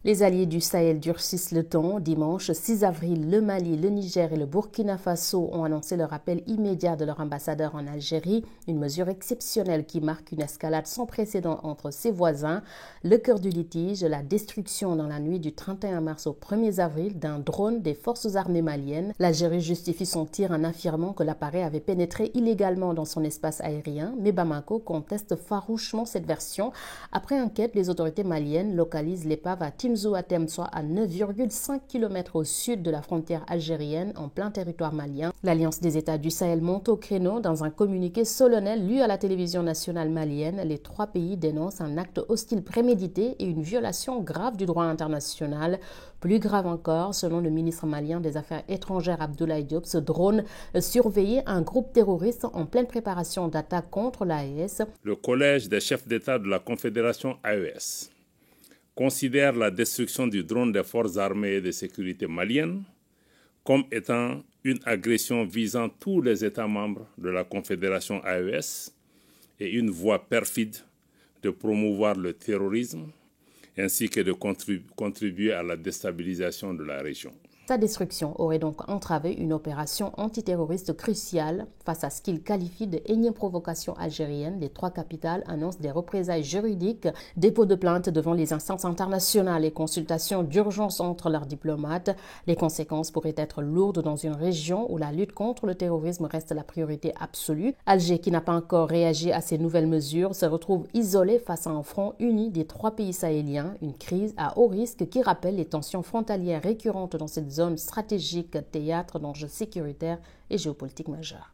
Les alliés du Sahel durcissent le ton. Dimanche 6 avril, le Mali, le Niger et le Burkina Faso ont annoncé le rappel immédiat de leur ambassadeur en Algérie, une mesure exceptionnelle qui marque une escalade sans précédent entre ses voisins. Le cœur du litige, la destruction dans la nuit du 31 mars au 1er avril d'un drone des forces armées maliennes. L'Algérie justifie son tir en affirmant que l'appareil avait pénétré illégalement dans son espace aérien, mais Bamako conteste farouchement cette version. Après enquête, les autorités maliennes localisent l'épave à Tinzouatem, soit à 9,5 km au sud de la frontière algérienne, en plein territoire malien. L'Alliance des États du Sahel monte au créneau. Dans un communiqué solennel lu à la télévision nationale malienne, les trois pays dénoncent un acte hostile prémédité et une violation grave du droit international. Plus grave encore, selon le ministre malien des Affaires étrangères Abdoulaye Diop, ce drone surveillait un groupe terroriste en pleine préparation d'attaque contre l'AES. Le collège des chefs d'État de la Confédération AES considère la destruction du drone des forces armées et de sécurité maliennes comme étant une agression visant tous les États membres de la Confédération AES et une voie perfide de promouvoir le terrorisme ainsi que de contribuer à la déstabilisation de la région. Sa destruction aurait donc entravé une opération antiterroriste cruciale. Face à ce qu'il qualifie de énième provocation algérienne, les trois capitales annoncent des représailles juridiques, dépôt de plainte devant les instances internationales et consultations d'urgence entre leurs diplomates. Les conséquences pourraient être lourdes dans une région où la lutte contre le terrorisme reste la priorité absolue. Alger, qui n'a pas encore réagi à ces nouvelles mesures, se retrouve isolé face à un front uni des trois pays sahéliens, une crise à haut risque qui rappelle les tensions frontalières récurrentes dans cette zone stratégique, théâtre d'enjeux sécuritaires et géopolitiques majeurs.